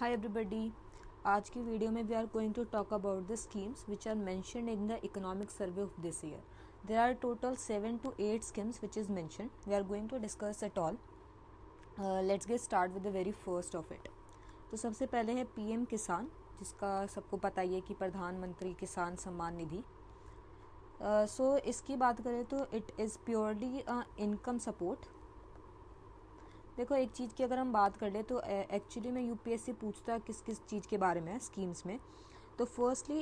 Hi everybody. आज की video में we are going to talk about the schemes which are mentioned in the economic survey of this year. There are total 7 to 8 schemes which is mentioned. We are going to discuss it all. Let's get start with the very first of it. तो सबसे पहले है PM किसान, जिसका सबको पता ही है कि प्रधानमंत्री किसान सम्मान निधि. सो इसकी बात करें तो it is purely income support. देखो, एक चीज़ की अगर हम बात कर ले तो एक्चुअली में यूपीएससी पूछता किस किस चीज़ के बारे में स्कीम्स में. तो firstly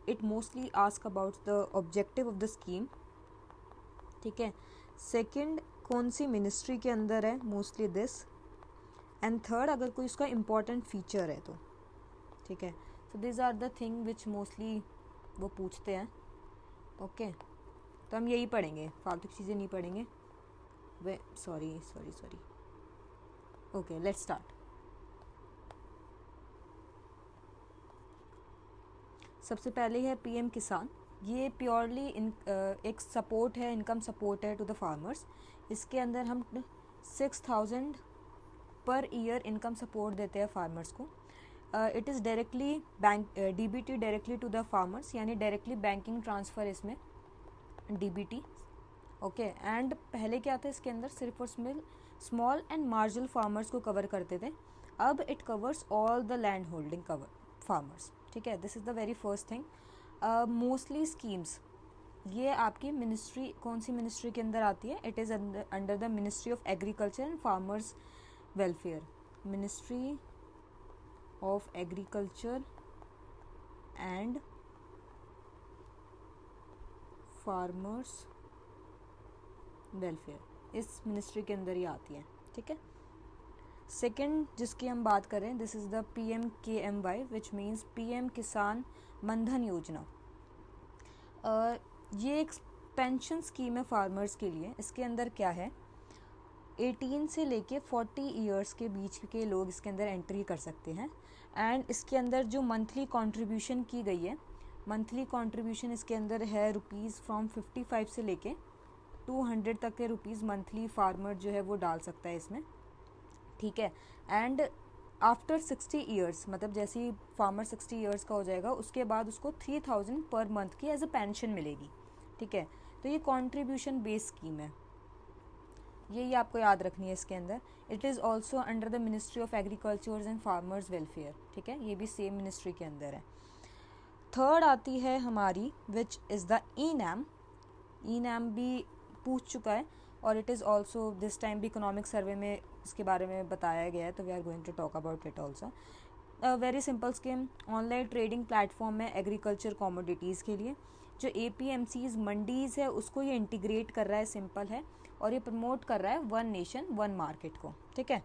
it mostly ask about the objective of the scheme. ठीक है. सेकंड, कौन सी मिनिस्ट्री के अंदर है, मोस्टली दिस. एंड थर्ड, अगर कोई उसका इम्पॉर्टेंट फीचर है तो. ठीक है. So this are the thing which mostly वो पूछते हैं. ओके. तो हम यही पढ़ेंगे, फालतू चीज़ें नहीं पढ़ेंगे. वे सॉरी. Okay, let's start. सबसे पहले है पीएम किसान. ये प्योरली एक सपोर्ट है, इनकम सपोर्ट है टू द फार्मर्स. इसके अंदर हम 6,000 पर ईयर इनकम सपोर्ट देते हैं फार्मर्स को. It is directly DBT directly to the farmers, यानी डायरेक्टली बैंकिंग ट्रांसफ़र इसमें डीबीटी. ओके. एंड पहले क्या था इसके अंदर, सिर्फ और स्मॉल एंड मार्जिनल फार्मर्स को कवर करते थे. अब it covers all the land holding farmers. ठीक है. This is the very first thing. Mostly schemes ये आपकी मिनिस्ट्री, कौन सी मिनिस्ट्री के अंदर आती है? It is under the ministry of agriculture and farmers welfare. Ministry of agriculture and farmers welfare इस मिनिस्ट्री के अंदर ही आती है. ठीक है. सेकेंड जिसकी हम बात करें, this is the PMKMY which means PM किसान मनधन योजना. ये एक पेंशन स्कीम है फार्मर्स के लिए. इसके अंदर क्या है, 18 से लेके 40 ईयर्स के बीच के लोग इसके अंदर एंट्री कर सकते हैं. एंड इसके अंदर जो मंथली कंट्रीब्यूशन की गई है, मंथली कंट्रीब्यूशन इसके अंदर है रुपीज़ फ्रॉम 55 से लेके 200 तक के रुपीज़ मंथली फार्मर जो है वो डाल सकता है इसमें. ठीक है. एंड आफ्टर 60 ईयर्स, मतलब जैसे ही फार्मर 60 ईयर्स का हो जाएगा उसके बाद उसको 3,000 पर मंथ की एज अ पेंशन मिलेगी. ठीक है. तो ये कॉन्ट्रीब्यूशन बेस्ड स्कीम है, यही आपको याद रखनी है इसके अंदर. It is also under the ministry of agriculture and farmers welfare. ठीक है. ये भी सेम मिनिस्ट्री के अंदर है. थर्ड आती है हमारी विच इज़ द ई-नैम. ई-नैम भी पूछ चुका है और it is also this time भी इकोनॉमिक सर्वे में इसके बारे में बताया गया है. तो we are going to talk about it also. Very simple scheme. Online trading platform है एग्रीकल्चर कॉमोडिटीज़ के लिए. जो APMCs मंडीज़ है उसको ये इंटीग्रेट कर रहा है, सिंपल है. और ये प्रमोट कर रहा है वन नेशन वन मार्केट को. ठीक है.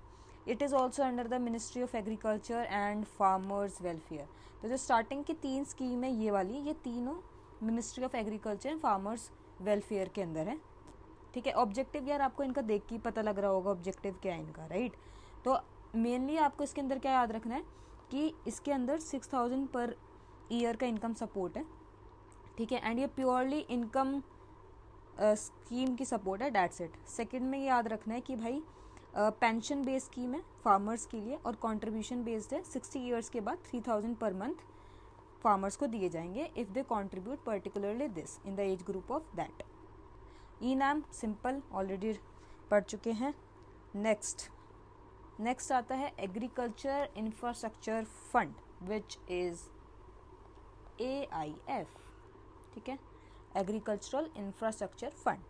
It is also under the ministry of agriculture and farmers welfare. तो जो स्टार्टिंग की 3 स्कीम है ये वाली, ये तीनों ministry of agriculture and farmers welfare के अंदर है. ठीक है. ऑब्जेक्टिव यार आपको इनका देख के पता लग रहा होगा ऑब्जेक्टिव क्या है इनका, राइट. तो मेनली आपको इसके अंदर क्या याद रखना है कि इसके अंदर 6,000 पर ईयर का इनकम सपोर्ट है. ठीक है. एंड ये प्योरली इनकम स्कीम की सपोर्ट है, डैट्स इट. सेकंड में ये याद रखना है कि भाई पेंशन बेस्ड स्कीम है फार्मर्स के लिए और कंट्रीब्यूशन बेस्ड है. 60 ईयर्स के बाद 3,000 पर मंथ फार्मर्स को दिए जाएंगे if they contribute particularly this in the age group of that. E NAM simple already पढ़ चुके हैं. नेक्स्ट आता है agriculture infrastructure fund which is AIF. ठीक है. Agricultural infrastructure fund.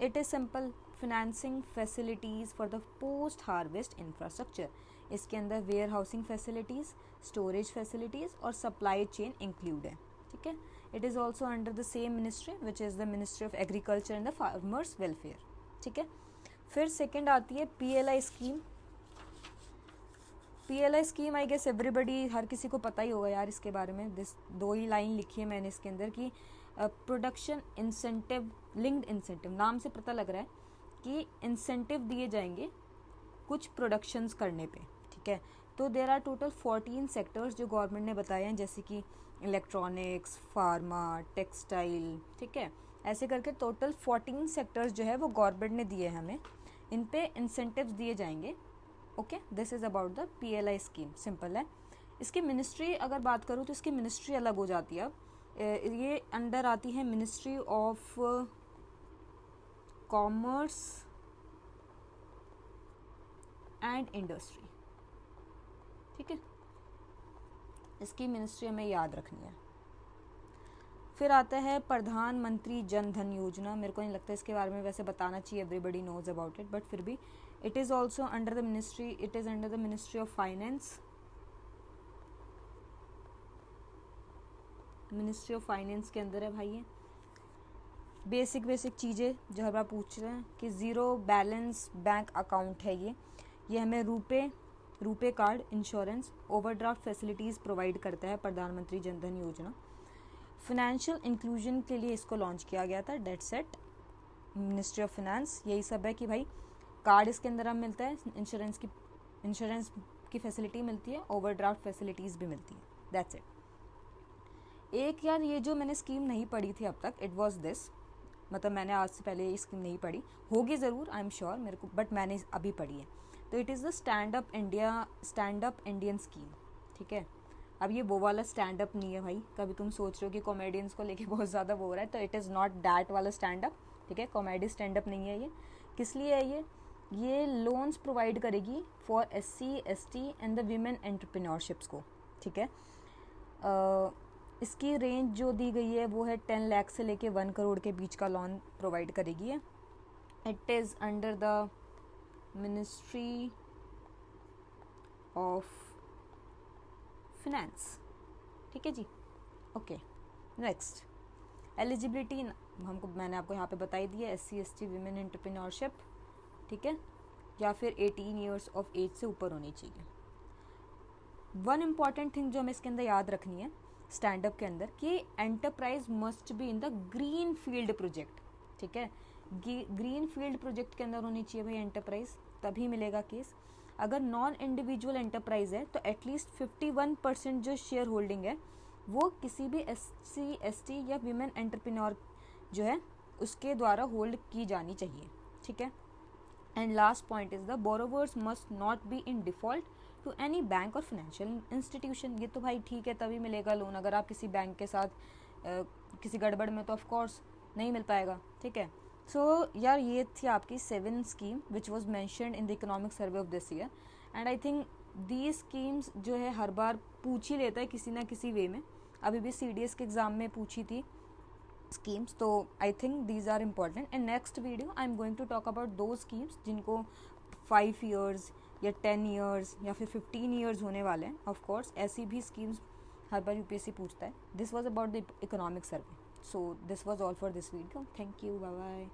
It is simple financing facilities for the post harvest infrastructure. इसके अंदर warehousing facilities, storage facilities और सप्लाई चेन इंक्लूड है. ठीक है. It is also under the same ministry which is the ministry of agriculture and the farmers welfare. ठीक है. फिर second आती है PLI scheme. PLI scheme I guess everybody, हर किसी को पता ही होगा यार इसके बारे में. दिस 2 ही लाइन लिखी है मैंने इसके अंदर कि प्रोडक्शन इंसेंटिव लिंक्ड इंसेंटिव. नाम से पता लग रहा है कि इंसेंटिव दिए जाएंगे कुछ प्रोडक्शंस करने पे. ठीक है. तो देर आर टोटल 14 सेक्टर्स जो गवर्नमेंट ने बताए हैं, जैसे कि इलेक्ट्रॉनिक्स, फार्मा, टेक्सटाइल. ठीक है. ऐसे करके टोटल 14 सेक्टर्स जो है वो गवर्नमेंट ने दिए हैं हमें. इन पे इंसेंटिव्स दिए जाएंगे okay, this is about the PLI scheme, simple है। इसकी मिनिस्ट्री अगर बात करूँ तो इसकी मिनिस्ट्री अलग हो जाती है। अब ये अंडर आती है ministry of commerce and industry, ठीक है, इसकी मिनिस्ट्री हमें याद रखनी है। फिर आता है प्रधानमंत्री जन धन योजना। मेरे को नहीं लगता इसके बारे में वैसे बताना चाहिए, everybody knows about it, but फिर भी it is also under the ministry, it is under the ministry of finance, ministry of finance के अंदर है भाई। ये बेसिक चीज़ें जो हर बार पूछ रहे हैं कि ज़ीरो बैलेंस बैंक अकाउंट है ये हमें RuPay card, insurance, overdraft facilities provide करता है प्रधानमंत्री जन धन योजना। फाइनेंशियल इंक्लूजन के लिए इसको लॉन्च किया गया था, date set, ministry of finance. यही सब है कि भाई कार्ड इसके अंदर अब मिलता है, इंश्योरेंस की फैसिलिटी मिलती है, ओवरड्राफ्ट फैसिलिटीज़ भी मिलती है, दैट्स इट। एक यार ये जो मैंने स्कीम नहीं पढ़ी थी अब तक, इट वॉज दिस, मतलब मैंने आज से पहले ये स्कीम नहीं पढ़ी, होगी ज़रूर, आई एम श्योर मेरे को, बट मैंने अभी पढ़ी है। तो it is the stand up Indian scheme, ठीक है। अब ये वो वाला स्टैंड अप नहीं है भाई, कभी तुम सोच रहे हो कि कॉमेडियंस को लेके बहुत ज़्यादा वो हो रहा है, तो इट इज़ नॉट दैट वाला स्टैंड अप, ठीक है, कॉमेडी स्टैंड अप नहीं है ये। किस लिए है ये लोन्स प्रोवाइड करेगी for SC ST and the women entrepreneurships को, ठीक है। इसकी रेंज जो दी गई है वो है 10 लाख से लेके 1 करोड़ के बीच का लोन प्रोवाइड करेगी है। It is under the ministry of finance, ठीक है जी, ओके। नेक्स्ट एलिजिबिलिटी मैंने आपको यहाँ पे बताई दी है, SC ST वीमेन एंटरप्रेन्योरशिप, ठीक है, या फिर 18 ईयर्स ऑफ एज से ऊपर होनी चाहिए। वन इम्पॉर्टेंट थिंग जो हमें इसके अंदर याद रखनी है स्टैंड अप के अंदर, कि enterprise must be in the green field project, ठीक है, ग्रीन फील्ड प्रोजेक्ट के अंदर होनी चाहिए भाई एंटरप्राइज, तभी मिलेगा केस। अगर नॉन इंडिविजुअल एंटरप्राइज है तो एटलीस्ट 51% जो शेयर होल्डिंग है वो किसी भी SC ST या वीमेन एंटरप्रेन्योर जो है उसके द्वारा होल्ड की जानी चाहिए, ठीक है। And last point is the borrowers must not be in default to any bank और फाइनेंशियल इंस्टीट्यूशन। ये तो भाई ठीक है, तभी मिलेगा लोन, अगर आप किसी बैंक के साथ किसी गड़बड़ में तो ऑफ कोर्स नहीं मिल पाएगा, ठीक है। सो यार ये थी आपकी 7 scheme which was mentioned in the economic survey of this year, and I think the schemes जो है हर बार पूछ ही लेता है किसी ना किसी वे में। अभी भी CDS के एग्ज़ाम में पूछी थी स्कीम्स, तो I think these are important. In next video I am going to talk about दो स्कीम्स जिनको 5 ईयर्स या 10 ईयर्स या फिर 15 ईयर्स होने वाले हैं। ऑफ कोर्स ऐसी भी स्कीम्स हर बार UPSC पूछता है। This was about the economic survey, so this was all for this video, thank you, bye bye.